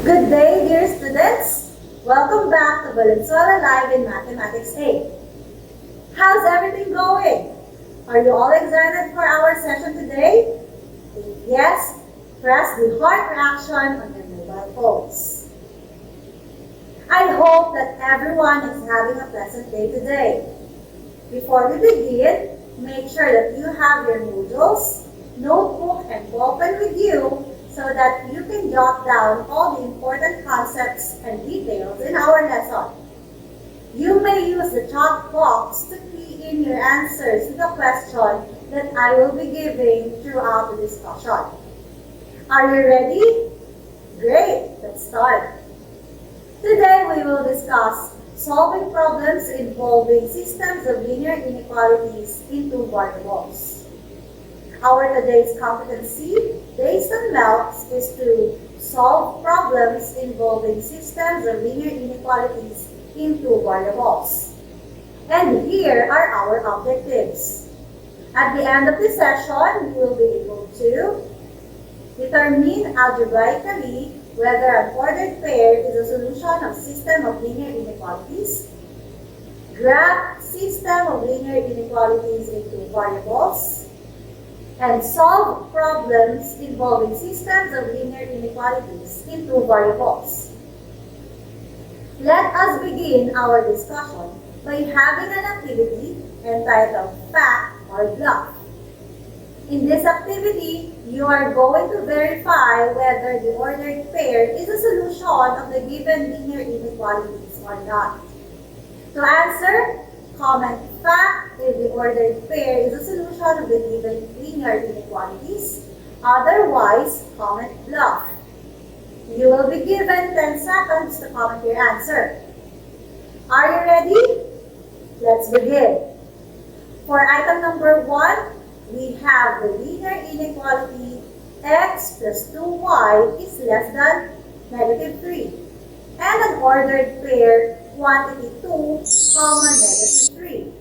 Good day, dear students! Welcome back to Valenzuela Live in Mathematics 8. How's everything going? Are you all excited for our session today? If yes, press the heart reaction on your mobile phones. I hope that everyone is having a pleasant day today. Before we begin, make sure that you have your modules, notebook, and ballpen with you so that you can jot down all the important concepts and details in our lesson. You may use the chat box to key in your answers to the question that I will be giving throughout the discussion. Are you ready? Great, let's start. Today we will discuss solving problems involving systems of linear inequalities in two variables. Our today's competency, based on MELCS, is to solve problems involving systems of linear inequalities in two variables. And here are our objectives. At the end of the session, we will be able to determine algebraically whether an ordered pair is a solution of system of linear inequalities, graph system of linear inequalities in two variables, and solve problems involving systems of linear inequalities in two variables. Let us begin our discussion by having an activity entitled Fact or Bluff. In this activity, you are going to verify whether the ordered pair is a solution of the given linear inequalities or not. To answer, comment fact if the ordered pair is a solution of the given linear inequalities. Otherwise, comment bluff. You will be given 10 seconds to comment your answer. Are you ready? Let's begin. For item number 1, we have the linear inequality x plus 2y is less than negative 3 and an ordered pair quantity 2, negative 3.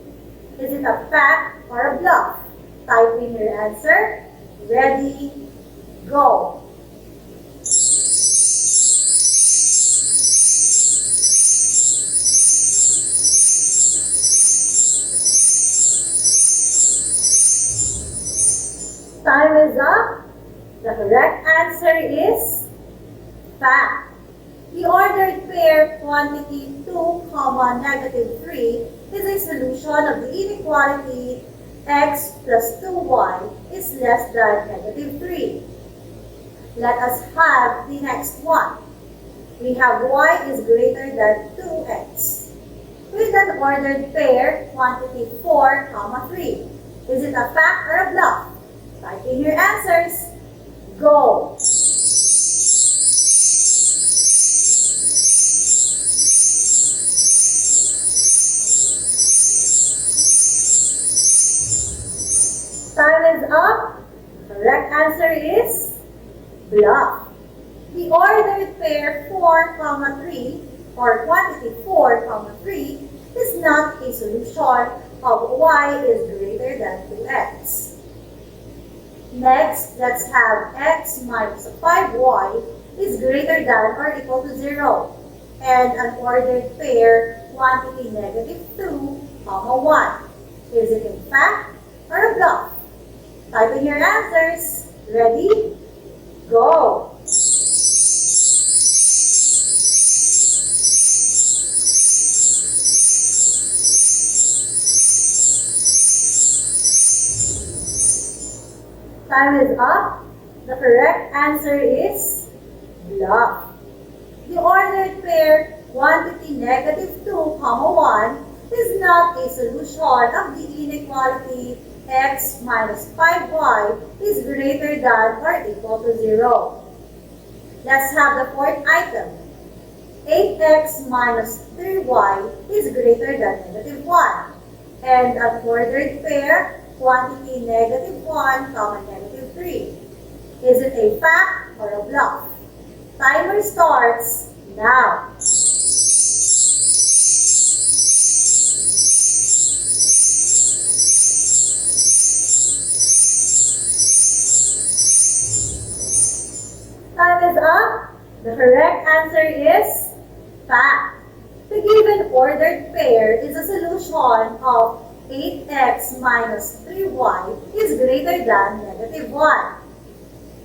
Is it a fact or a bluff? Type in your answer. Ready, go. Time is up. The correct answer is fact. The ordered pair quantity 2, negative 3 is a solution of the inequality x plus 2y is less than negative 3. Let us have the next one. We have y is greater than 2x with an ordered pair quantity 4, 3. Is it a fact or a bluff? Type in your answers. Go! Time is up. Correct answer is bluff. The ordered pair 4, 3 or quantity 4, 3 is not a solution of y is greater than 2x. Next, let's have x minus 5y is greater than or equal to 0 and an ordered pair quantity negative 2, 1. Is it in fact or a bluff? Type in your answers. Ready? Go! Time is up. The correct answer is bluff. The ordered pair quantity negative 2, 1 is not a solution of the inequality x minus 5y is greater than or equal to 0. Let's have the fourth item. 8x minus 3y is greater than negative 1. And an ordered pair, quantity negative 1, negative 3. Is it a fact or a bluff? Timer starts now. Time is up. The correct answer is fact. The given ordered pair is a solution of 8x minus 3y is greater than negative 1.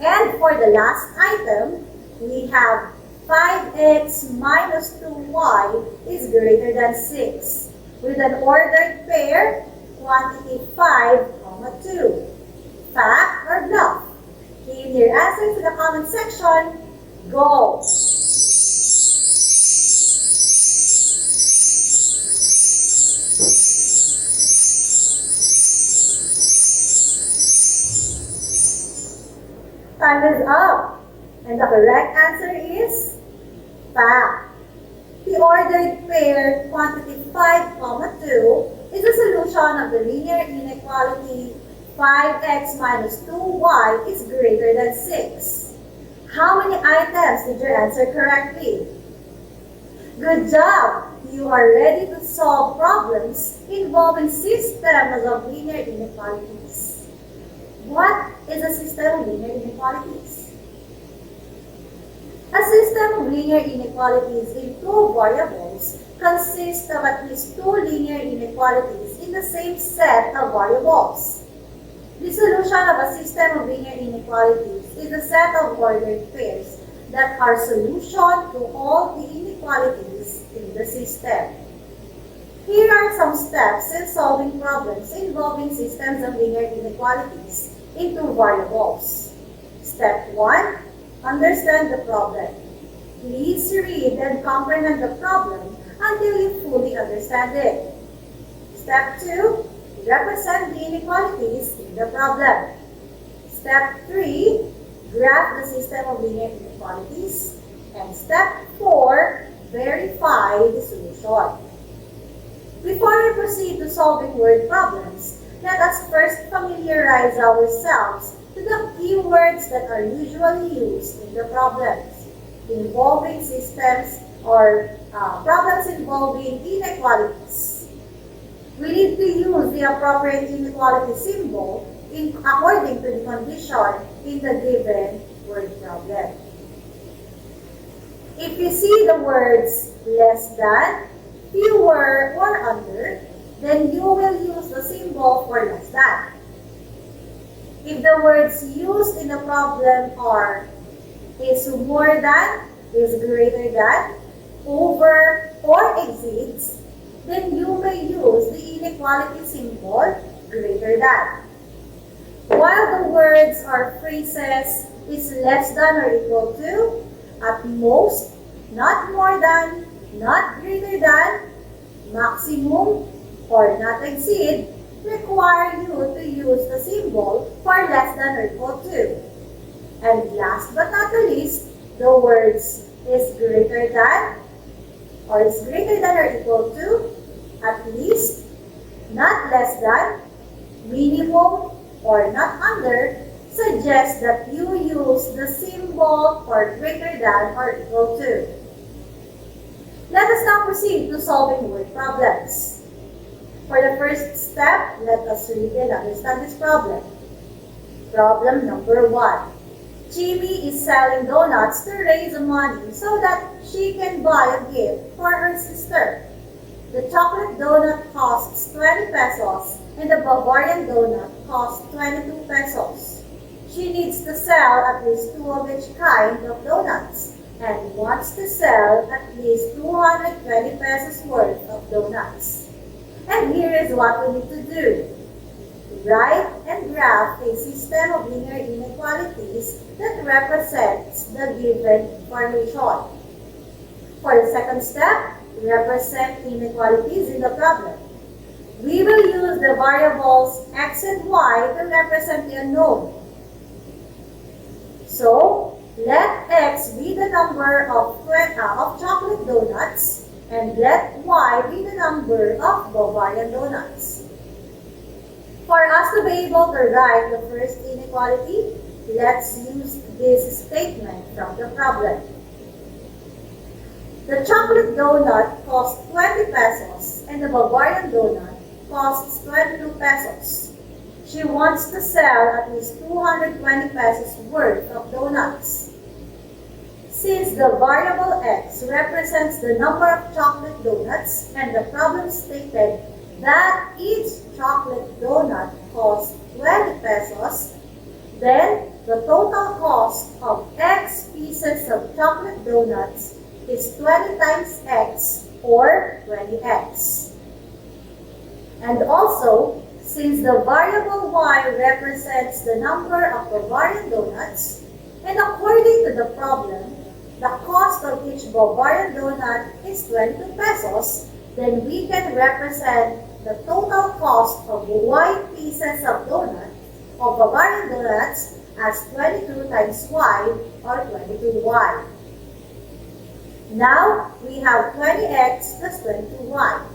And for the last item, we have 5x minus 2y is greater than 6 with an ordered pair, quantity 5, 2. Fact or bluff? Key in your answers to the comment section. Go! Time is up. And the correct answer is fact. The ordered pair quantity 5, 2 is a solution of the linear inequality 5x minus 2y is greater than 6. How many items did you answer correctly? Good job! You are ready to solve problems involving systems of linear inequalities. What is a system of linear inequalities? A system of linear inequalities in two variables consists of at least two linear inequalities in the same set of variables. The solution of a system of linear inequalities is a set of ordered pairs that are solution to all the inequalities in the system. Here are some steps in solving problems involving systems of linear inequalities in two variables. Step 1. Understand the problem. Please read and comprehend the problem until you fully understand it. Step 2. Represent the inequalities in the problem. Step 3. Graph the system of linear inequalities. And step 4. Verify the solution. Before we proceed to solving word problems, let us first familiarize ourselves to the keywords that are usually used in the problems involving systems or problems involving inequalities. We need to use the appropriate inequality symbol according to the condition in the given word problem. If you see the words less than, fewer, or under, then you will use the symbol for less than. If the words used in the problem are is more than, is greater than, over, or exceeds, then you may use the inequality symbol greater than. While the words or phrases is less than or equal to, at most, not more than, not greater than, maximum, or not exceed, require you to use the symbol for less than or equal to. And last but not the least, the words is greater than, or is greater than or equal to, at least, not less than, minimum, or not under, suggest that you use the symbol for greater than or equal to. Let us now proceed to solving word problems. For the first step, let us read and understand this problem. Problem number 1. Jimmy is selling donuts to raise money so that she can buy a gift for her sister. The chocolate donut costs 20 pesos and the Bavarian donut costs 22 pesos. She needs to sell at least 2 of each kind of donuts and wants to sell at least 220 pesos worth of donuts. And here is what we need to do. Write and graph a system of linear inequalities that represents the given information. For the second step, represent inequalities in the problem. We will use the variables x and y to represent the unknown. So, let x be the number of chocolate donuts and let y be the number of Bavarian donuts. For us to be able to write the first inequality, let's use this statement from the problem. The chocolate donut costs 20 pesos and the Bavarian donut costs 22 pesos. She wants to sell at least 220 pesos worth of donuts. Since the variable x represents the number of chocolate donuts and the problem stated that each chocolate donut costs 20 pesos, then the total cost of x pieces of chocolate donuts is 20 times x or 20x. And also, since the variable y represents the number of Bavarian donuts, and according to the problem, the cost of each Bavarian donut is 22 pesos, then we can represent the total cost of y pieces of Bavarian donuts as 22 times y or 22y. Now, we have 20x plus 22y.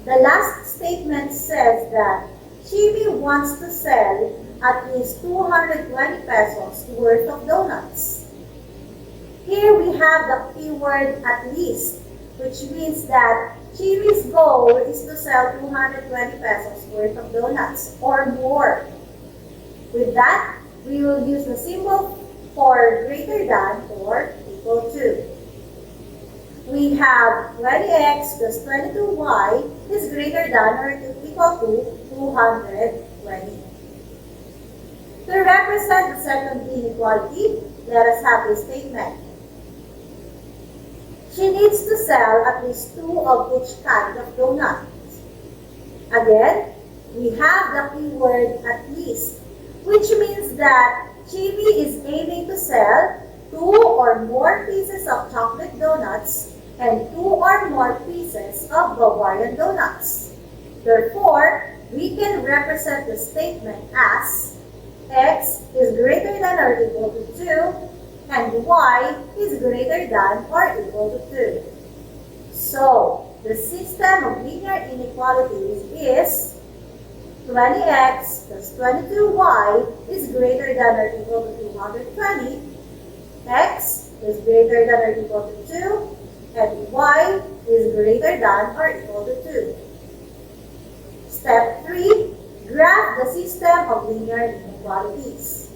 The last statement says that Chibi wants to sell at least 220 pesos worth of donuts. Here we have the keyword at least, which means that Chibi's goal is to sell 220 pesos worth of donuts or more. With that, we will use the symbol for greater than or equal to. We have 20x plus 22y is greater than or equal to 220. To represent the second inequality, let us have this statement. She needs to sell at least 2 of each kind of donut. Again, we have the keyword at least, which means that Chibi is aiming to sell 2 or more pieces of chocolate donuts and 2 or more pieces of Bavarian donuts. Therefore, we can represent the statement as x is greater than or equal to 2 and y is greater than or equal to 2. So, the system of linear inequalities is 20x plus 22y is greater than or equal to 220, x is greater than or equal to 2, and y is greater than or equal to 2. Step 3. Graph the system of linear inequalities.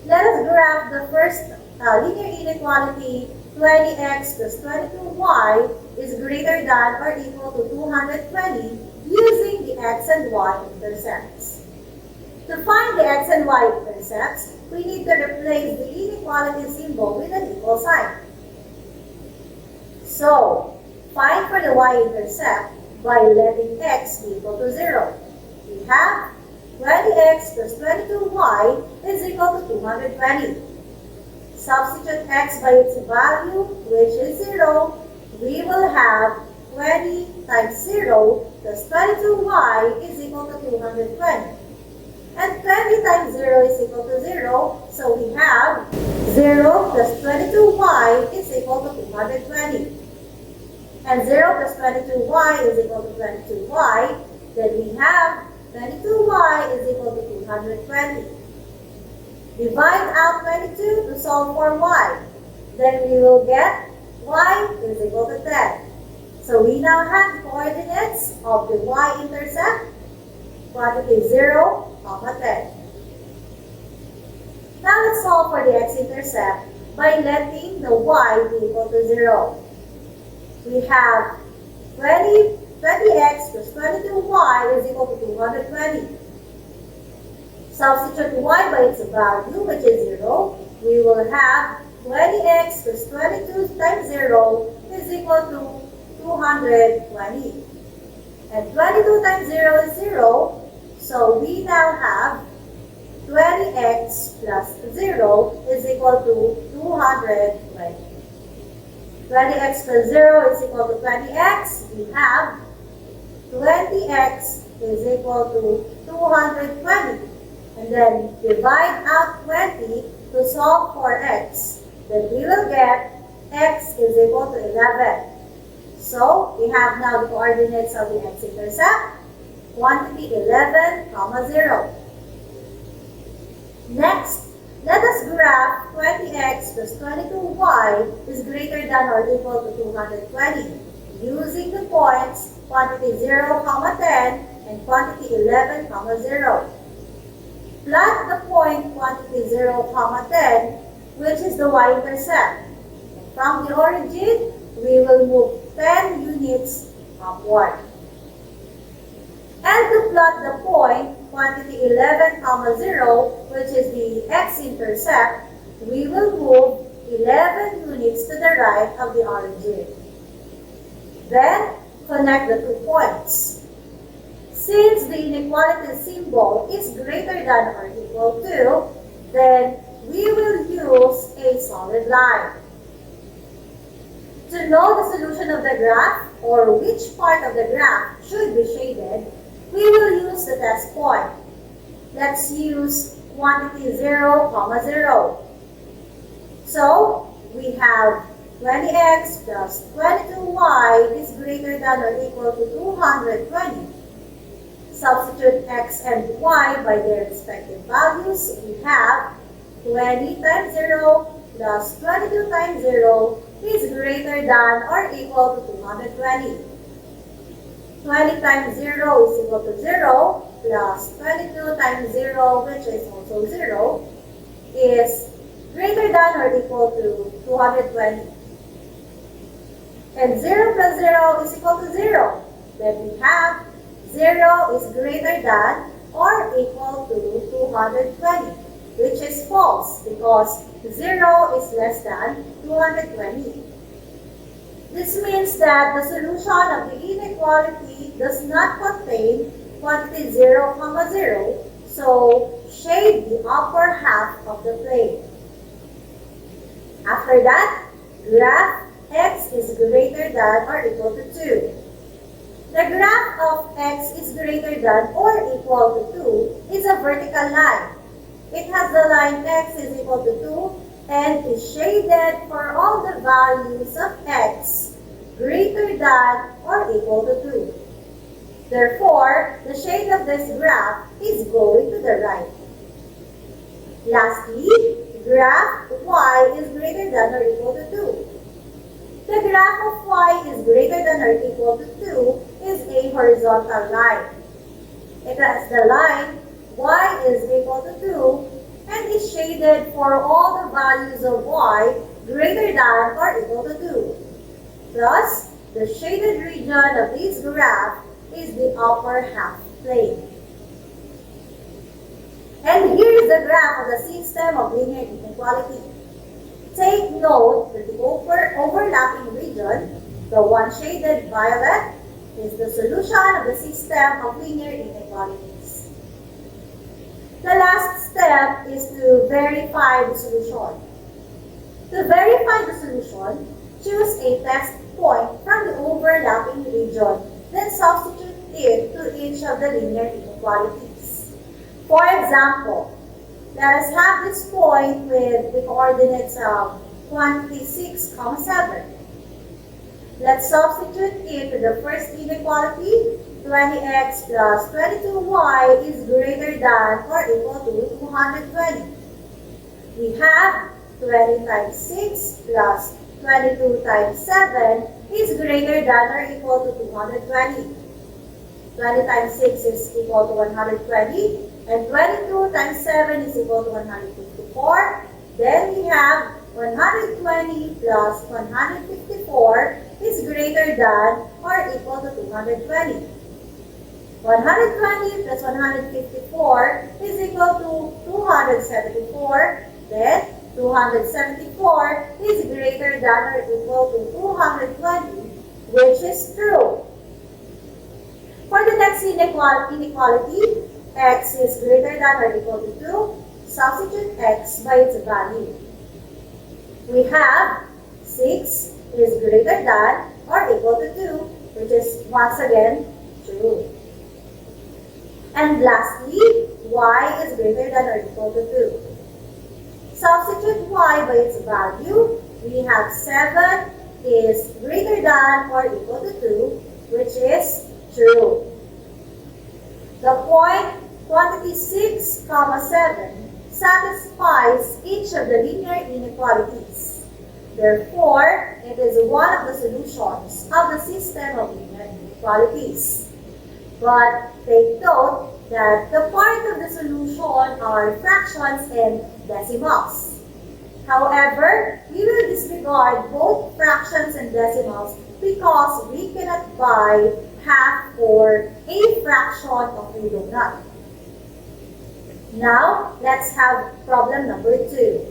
Let us graph the first linear inequality 20x plus 22y is greater than or equal to 220 using the x and y intercepts. To find the x and y intercepts, we need to replace the inequality symbol with an equal sign. So, find for the y-intercept by letting x be equal to 0. We have 20x plus 22y is equal to 220. Substitute x by its value, which is 0. We will have 20 times 0 plus 22y is equal to 220. And 20 times 0 is equal to 0, so we have 0 plus 22y is equal to 220. And 0 plus 22y is equal to 22y, then we have 22y is equal to 220. Divide out 22 to solve for y. Then we will get y is equal to 10. So we now have the coordinates of the y-intercept, quantity 0, 10. Now let's solve for the x-intercept by letting the y be equal to 0. We have 20x plus 22y is equal to 220. Substitute y by its value, which is 0. We will have 20x plus 22 times 0 is equal to 220. And 22 times 0 is 0. So we now have 20x plus 0 is equal to 220. 20x plus 0 is equal to 20x. We have 20x is equal to 220. And then divide out 20 to solve for x. Then we will get x is equal to 11. So we have now the coordinates of the x-intercept. Quantity 11, 0. Next, let us graph 20x plus 22y is greater than or equal to 220 using the points quantity 0, 10 and quantity 11, 0. Plot the point quantity 0, 10, which is the y-intercept. from the origin, we will move 10 units upward. And to plot the point, quantity 11, 0, which is the x-intercept, we will move 11 units to the right of the origin. Then, connect the 2 points. Since the inequality symbol is greater than or equal to, then we will use a solid line. To know the solution of the graph, or which part of the graph should be shaded, we will use the test point. Let's use quantity 0, 0. So, we have 20x plus 22y is greater than or equal to 220. Substitute x and y by their respective values. We have 20 times 0 plus 22 times 0 is greater than or equal to 220. 20 times 0 is equal to 0 plus 22 times 0, which is also 0, is greater than or equal to 220. And 0 plus 0 is equal to 0. Then we have 0 is greater than or equal to 220, which is false because 0 is less than 220. This means that the solution of the inequality does not contain quantity 0, 0, so shade the upper half of the plane. After that, graph x is greater than or equal to 2. The graph of x is greater than or equal to 2 is a vertical line. It has the line x is equal to 2 and is shaded for all the values of x greater than or equal to 2. Therefore, the shade of this graph is going to the right. Lastly, graph y is greater than or equal to 2. The graph of y is greater than or equal to 2 is a horizontal line. It has the line y is equal to 2 and is shaded for all the values of y greater than or equal to 2. Thus, the shaded region of this graph is the upper half plane. And here is the graph of the system of linear inequality. Take note that the overlapping region, the one shaded violet, is the solution of the system of linear inequalities. The last step is to verify the solution. To verify the solution, choose a test point from the overlapping region, then substitute it to each of the linear inequalities. For example, let us have this point with the coordinates of quantity 6, 7. Let's substitute it to the first inequality. 20x plus 22y is greater than or equal to 220. We have 20 times 6 plus 22 times 7 is greater than or equal to 220. 20 times 6 is equal to 120. And 22 times 7 is equal to 154. Then we have 120 plus 154 is greater than or equal to 220. 120 plus 154 is equal to 274. Then 274 is greater than or equal to 220, which is true. For the next inequality, x is greater than or equal to 2, substitute x by its value. We have 6 is greater than or equal to 2, which is once again true. And lastly, y is greater than or equal to 2. Substitute y by its value. We have 7 is greater than or equal to 2, which is true. The point quantity 6, 7 satisfies each of the linear inequalities. Therefore, it is one of the solutions of the system of linear inequalities. But take note that the part of the solution are fractions and decimals. However, we will disregard both fractions and decimals because we cannot buy half or a fraction of a donut. Now, let's have problem number 2.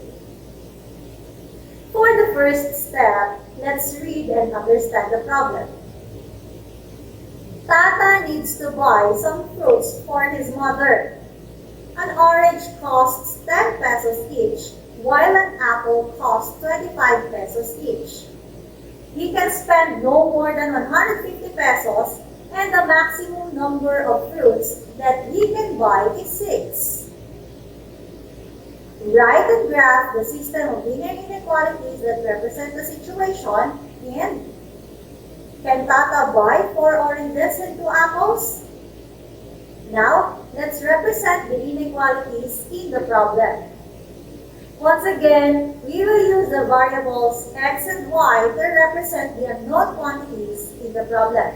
For the first step, let's read and understand the problem. Tata needs to buy some fruits for his mother. An orange costs 10 pesos each, while an apple costs 25 pesos each. He can spend no more than 150 pesos, and the maximum number of fruits that he can buy is 6. Write and graph the system of linear inequalities that represent the situation, and can Tata buy 4 oranges and 2 apples? Now, let's represent the inequalities in the problem. Once again, we will use the variables x and y to represent the unknown quantities in the problem.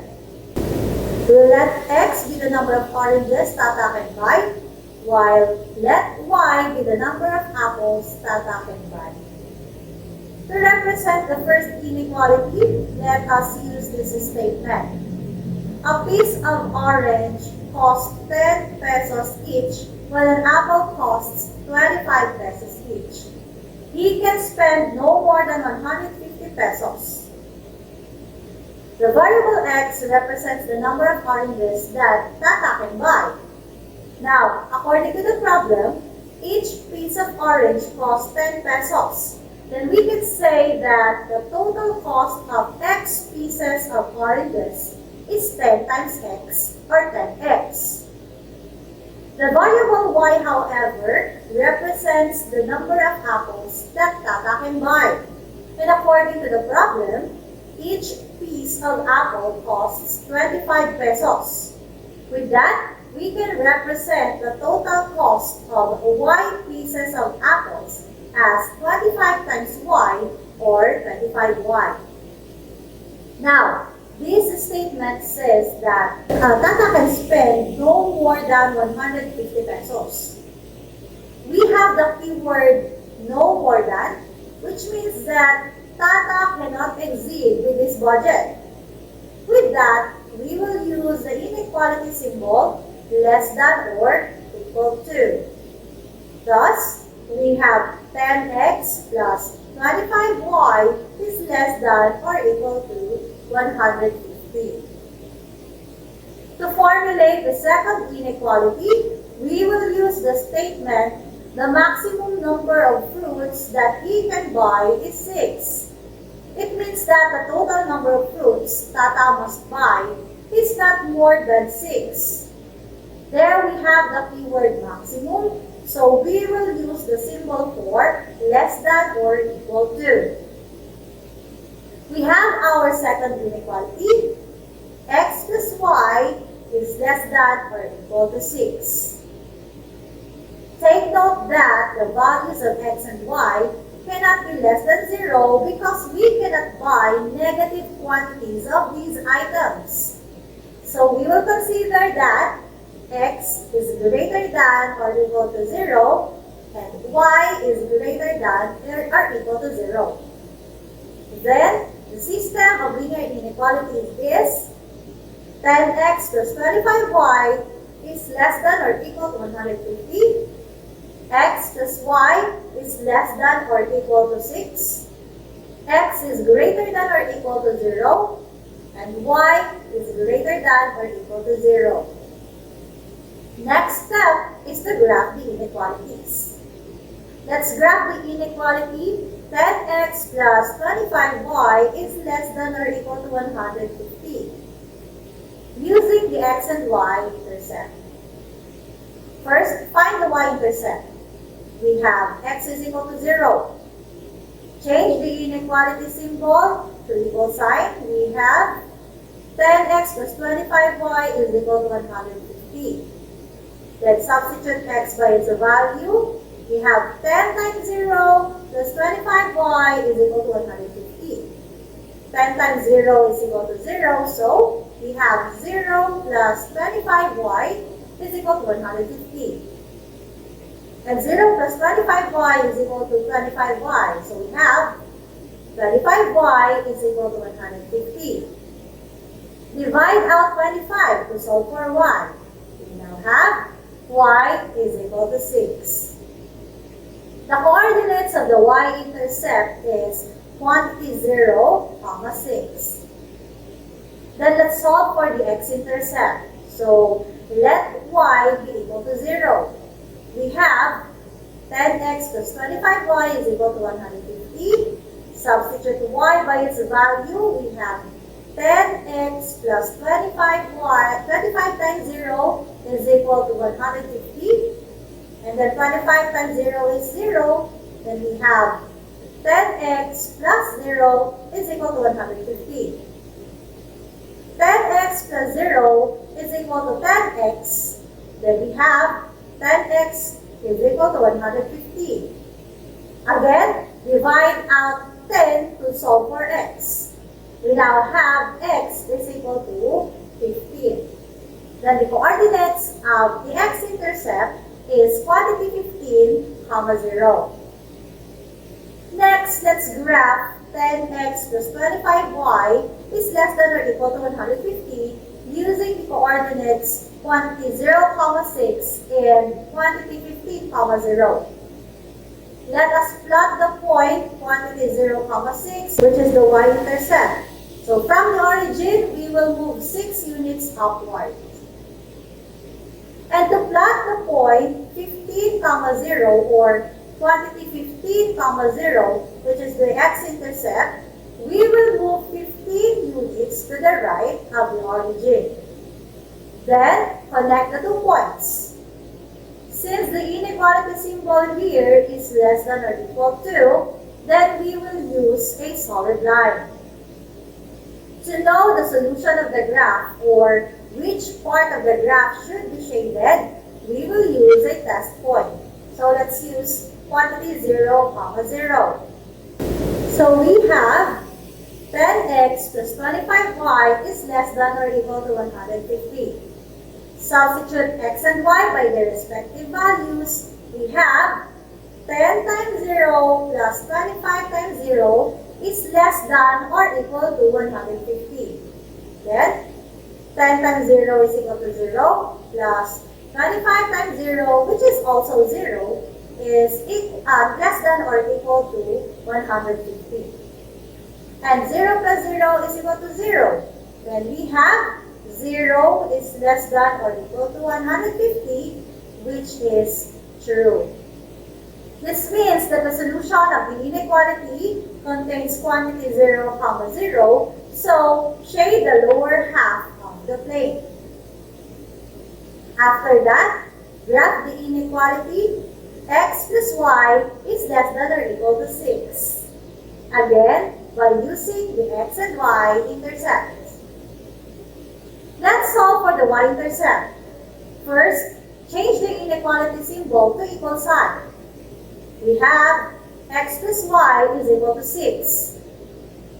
We'll let x be the number of oranges Tata can buy, while let y be the number of apples Tata can buy. To represent the first inequality, let us use this statement. A piece of orange costs 10 pesos each, while an apple costs 25 pesos each. He can spend no more than 150 pesos. The variable x represents the number of oranges that Tata can buy. Now, according to the problem, each piece of orange costs 10 pesos. Then we can say that the total cost of x pieces of oranges is 10 times x, or 10x. The variable y, however, represents the number of apples that Tata can buy. And according to the problem, each piece of apple costs 25 pesos. With that, we can represent the total cost of y pieces of apples as 25 times y, or 25y. Now, this statement says that Tata can spend no more than 150 pesos. We have the keyword no more than, which means that Tata cannot exceed with this budget. With that, we will use the inequality symbol less than or equal to. Thus, we have 10x plus 25y is less than or equal to 150. To formulate the second inequality, we will use the statement, the maximum number of fruits that he can buy is 6. It means that the total number of fruits Tata must buy is not more than 6. There we have the keyword maximum, so we will use the symbol for less than or equal to. We have our second inequality. X plus y is less than or equal to 6. Take note that the values of x and y cannot be less than 0 because we cannot buy negative quantities of these items. So we will consider that x is greater than or equal to 0 and y is greater than or equal to 0. Then, the system of linear inequalities is 10x plus 25y is less than or equal to 150. X plus y is less than or equal to 6. X is greater than or equal to 0. And y is greater than or equal to 0. Next step is to graph the inequalities. Let's graph the inequality 10x plus 25y is less than or equal to 150. Using the x and y intercept. First, find the y-intercept. We have x is equal to 0. Change the inequality symbol to equal sign. We have 10x plus 25y is equal to 150. Then substitute x by its value. We have 10 times 0 plus 25y is equal to 150. 10 times 0 is equal to 0, so we have 0 plus 25y is equal to 150. And 0 plus 25y is equal to 25y. So we have 25y is equal to 150. Divide out 25 to solve for y. We now have y is equal to 6. The coordinates of the y-intercept is quantity 0, 6. Then let's solve for the x-intercept. So let y be equal to 0. We have 10x plus 25y is equal to 150. Substitute y by its value. We have 10x plus 25y, 25 times 0 is equal to 150. And then 25 times 0 is 0. Then we have 10x plus 0 is equal to 150. 10x plus 0 is equal to 10x. Then we have 10x is equal to 150. Again, divide out 10 to solve for x. We now have x is equal to 15. Then the coordinates of the x-intercept is quantity 15, 0. Next, let's graph 10x plus 25y is less than or equal to 150 using the coordinates quantity 0, 6 and quantity 15, 0. Let us plot the point quantity 0, 6, which is the y-intercept. So from the origin, we will move 6 units upward. And to plot the point 15, 0 or quantity 15, 0, which is the x-intercept, we will move 15 units to the right of the origin. Then, connect the 2 points. Since the inequality symbol here is less than or equal to, then we will use a solid line. To know the solution of the graph or which part of the graph should be shaded, we will use a test point. So let's use quantity 0, 0. So we have 10x plus 25y is less than or equal to 150. Substitute x and y by their respective values. We have 10 times 0 plus 25 times 0 is less than or equal to 150. Then, 10 times 0 is equal to 0 plus 25 times 0, which is also 0, is less than or equal to 150. And 0 plus 0 is equal to 0. Then we have 0 is less than or equal to 150, which is true. This means that the solution of the inequality contains quantity 0, 0, so shade the lower half of the plane. After that, graph the inequality x plus y is less than or equal to 6. Again, by using the x and y intercepts. Let's solve for the y-intercept. First, change the inequality symbol to equal sign. We have x plus y is equal to 6.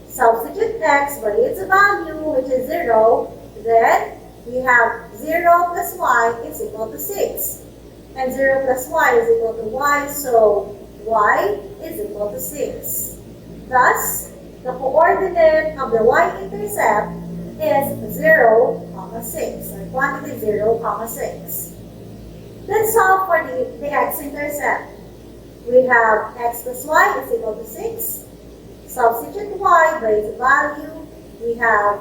Substitute x by its value, which is 0. Then, we have 0 plus y is equal to 6. And 0 plus y is equal to y, so y is equal to 6. Thus, the coordinate of the y-intercept is 0, 6, or quantity 0, 6. Let's solve for the x-intercept. We have x plus y is equal to 6. Substitute y by its value. We have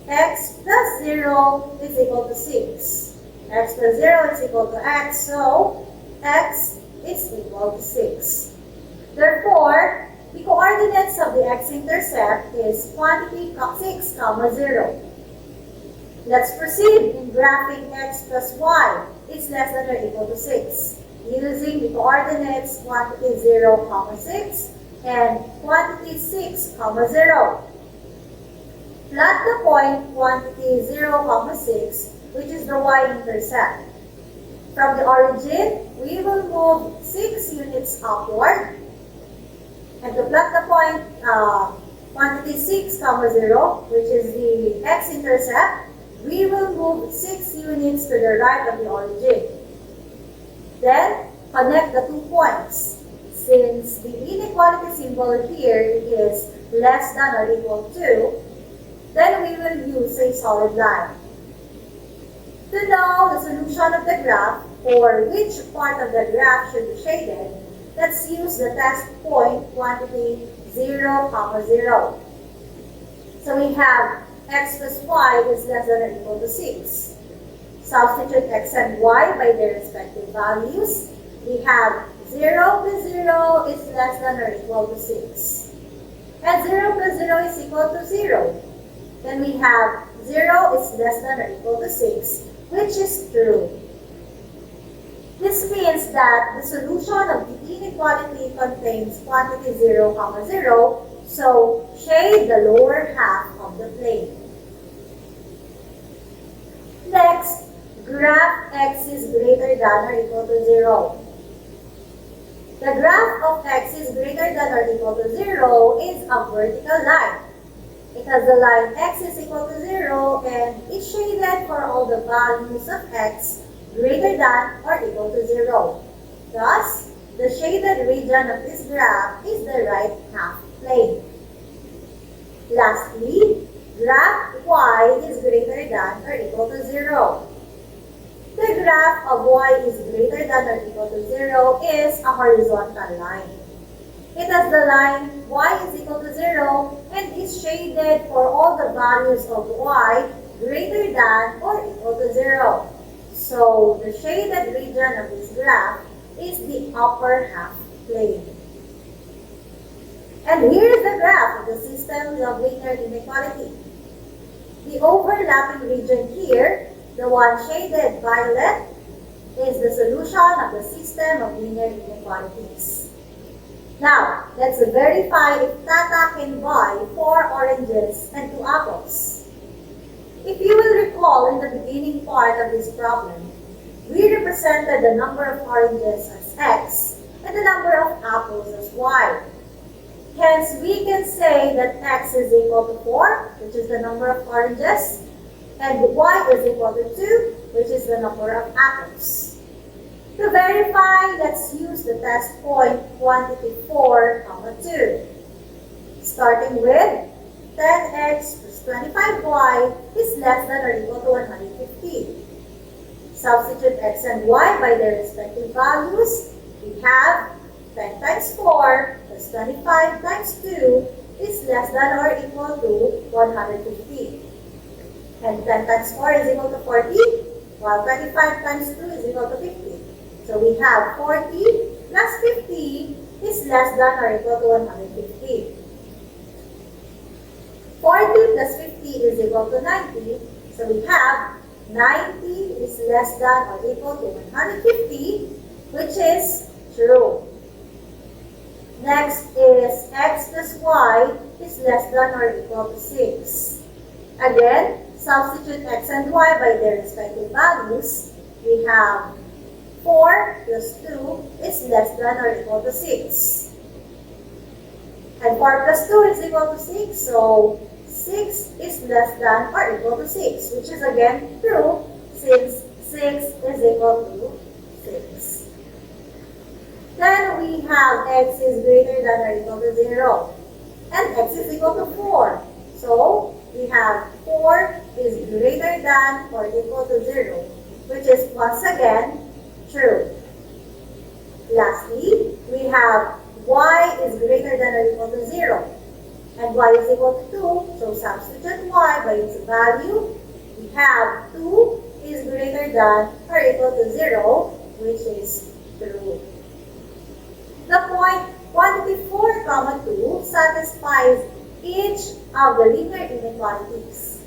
x plus 0 is equal to 6. X plus 0 is equal to x, so x is equal to 6. Therefore, the coordinates of the x-intercept is quantity 6, 0. Let's proceed in graphing x plus y is less than or equal to 6 using the coordinates quantity 0, 6 and quantity 6, 0. Plot the point quantity 0, 6, which is the y-intercept. From the origin, we will move 6 units upward. And to plot the point quantity 6, 0, which is the x-intercept, we will move 6 units to the right of the origin. Then, connect the 2 points. Since the inequality symbol here is less than or equal to, then we will use a solid line. To know the solution of the graph, or which part of the graph should be shaded, let's use the test point quantity 0, 0. So we have x plus y is less than or equal to 6. Substitute x and y by their respective values. We have 0 plus 0 is less than or equal to 6. And 0 plus 0 is equal to 0. Then we have 0 is less than or equal to 6, which is true. This means that the solution of the inequality contains quantity 0, 0, so shade the lower half of the plane. Next, graph x is greater than or equal to 0. The graph of x is greater than or equal to 0 is a vertical line, because the line x is equal to 0 and is shaded for all the values of x greater than or equal to 0. Thus, the shaded region of this graph is the right half plane. Lastly, graph y is greater than or equal to 0. The graph of y is greater than or equal to 0 is a horizontal line. It has the line y is equal to 0 and is shaded for all the values of y greater than or equal to 0. So, the shaded region of this graph is the upper half plane. And here is the graph of the system of linear inequality. The overlapping region here, the one shaded violet, is the solution of the system of linear inequalities. Now, let's verify if Tata can buy 4 oranges and 2 apples. If you will recall in the beginning part of this problem, we represented the number of oranges as x and the number of apples as y. Hence, we can say that x is equal to 4, which is the number of oranges, and y is equal to 2, which is the number of apples. To verify, let's use the test point quantity 4, 2. Starting with 10x plus 25y is less than or equal to 150. Substitute x and y by their respective values. We have 10 times 4 plus 25 times 2 is less than or equal to 150. And 10 times 4 is equal to 40, while 25 times 2 is equal to 50. So we have 40 plus 50 is less than or equal to 150. 40 plus 50 is equal to 90, so we have 90 is less than or equal to 150, which is true. Next is x plus y is less than or equal to 6. Again, substitute x and y by their respective values. We have 4 plus 2 is less than or equal to 6. And 4 plus 2 is equal to 6, so 6 is less than or equal to 6, which is again true since 6 is equal to 6. Then we have x is greater than or equal to 0, and x is equal to 4. So, we have 4 is greater than or equal to 0, which is once again true. Lastly, we have y is greater than or equal to 0, and y is equal to 2, so substitute y by its value. We have 2 is greater than or equal to 0, which is true. The point quantity 4, 2 satisfies each of the linear inequalities.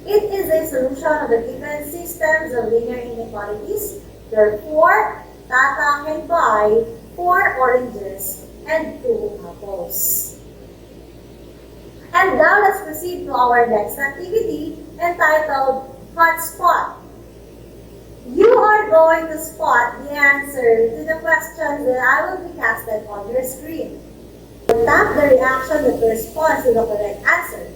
It is a solution of the given systems of linear inequalities. Therefore, Tata can buy 4 oranges and 2 apples. And now let's proceed to our next activity entitled Hotspot. You are going to spot the answer to the questions that I will be casted on your screen. Tap the reaction that corresponds to the correct answer.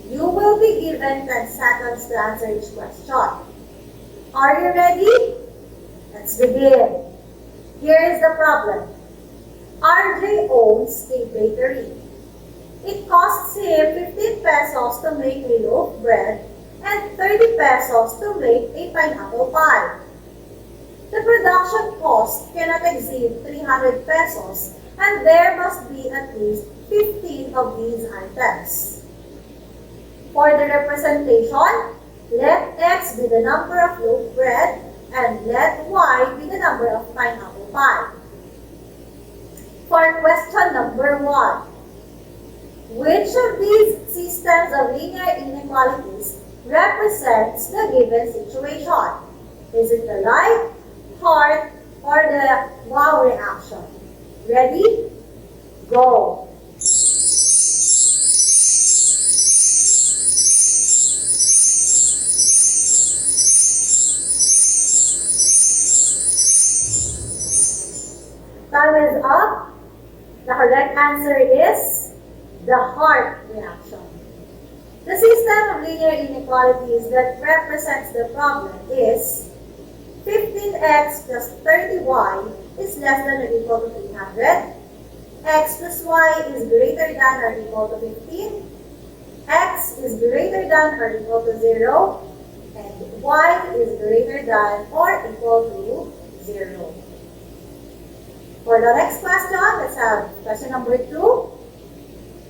You will be given 10 seconds to answer each question. Are you ready? Let's begin. Here is the problem. RJ owns a bakery. It costs him 15 pesos to make a loaf bread and 30 pesos to make a pineapple pie. The production cost cannot exceed 300 pesos and there must be at least 15 of these items. For the representation, let X be the number of loaf bread and let Y be the number of pineapple pie. For question number 1, which of these systems of linear inequalities represents the given situation? Is it the like, heart, or the wow reaction? Ready? Go! Time is up. The correct answer is the heart reaction. The system of linear inequalities that represents the problem is 15x plus 30y is less than or equal to 300, x plus y is greater than or equal to 15, x is greater than or equal to 0, and y is greater than or equal to 0. For the next question, let's have question number 2.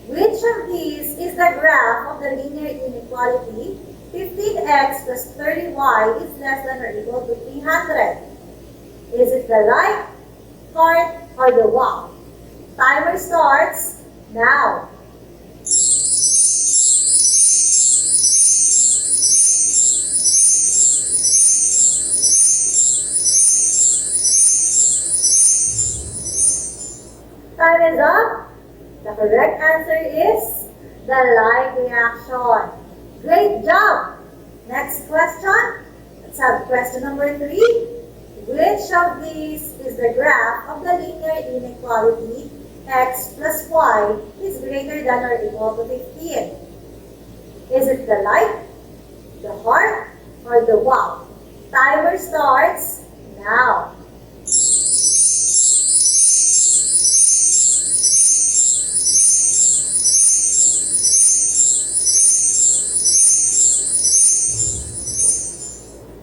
Which of these is the graph of the linear inequality 15x plus 30y is less than or equal to 300? Is it the like, heart, or the wow? Timer starts now. Time is up. The correct answer is the like reaction. Great job! Next question. Let's have question number 3. Which of these is the graph of the linear inequality x plus y is greater than or equal to 15? Is it the like, the heart, or the wow? Timer starts now.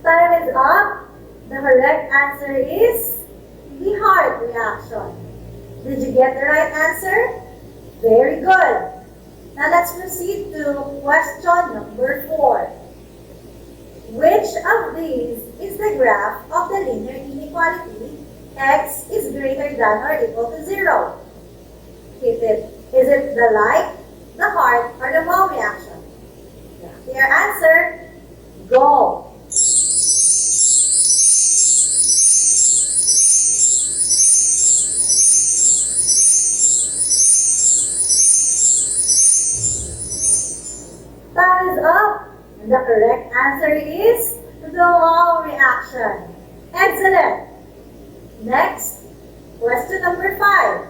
Time is up. The correct answer is the heart reaction. Did you get the right answer? Very good. Now let's proceed to question number 4. Which of these is the graph of the linear inequality x is greater than or equal to 0? Is it the like, the heart, or the wow reaction? Your answer, go! Time is up. And the correct answer is the wow reaction. Excellent. Next, question number 5.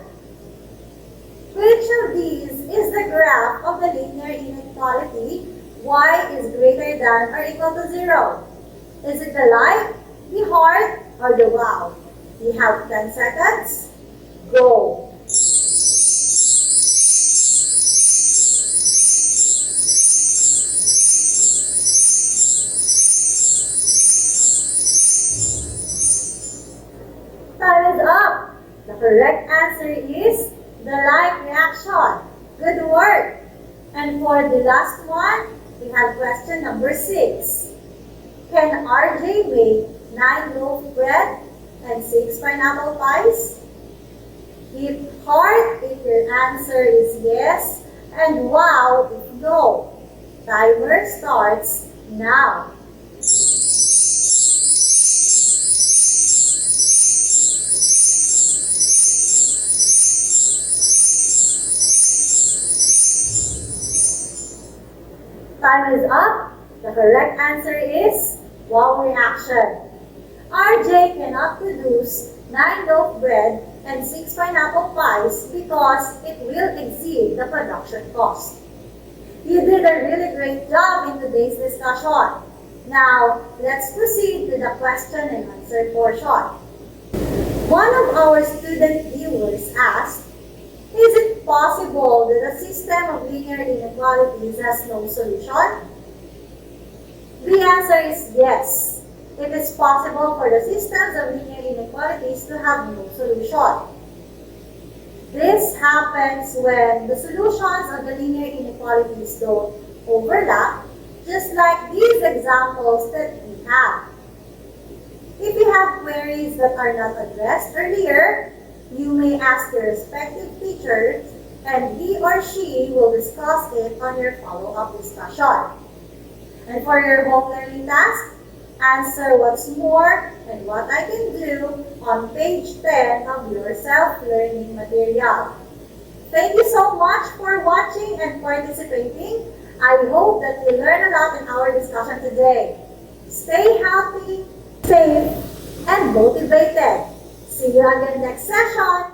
Which of these is the graph of the linear inequality y is greater than or equal to 0? Is it the like, the heart, or the wow? We have 10 seconds. Go! Time is up. The correct answer is the like reaction. Good work. And for the last one, we have question number 6. Can RJ make 9 loaf bread and 6 pineapple pies? If heart if your answer is yes, and wow if no. Timer starts now. Time is up. The correct answer is wow reaction. RJ cannot produce 9 loaf bread and 6 pineapple pies because it will exceed the production cost. You did a really great job in today's discussion. Now, let's proceed to the question and answer portion. One of our student viewers asked, is it possible that a system of linear inequalities has no solution? The answer is yes. It is possible for the systems of linear inequalities to have no solution. This happens when the solutions of the linear inequalities don't overlap, just like these examples that we have. If you have queries that are not addressed earlier, you may ask your respective teachers and he or she will discuss it on your follow-up discussion. And for your home learning task, answer what's more and what I can do on page 10 of your self-learning material. Thank you so much for watching and participating. I hope that you learned a lot in our discussion today. Stay healthy, safe, and motivated. See you again next session.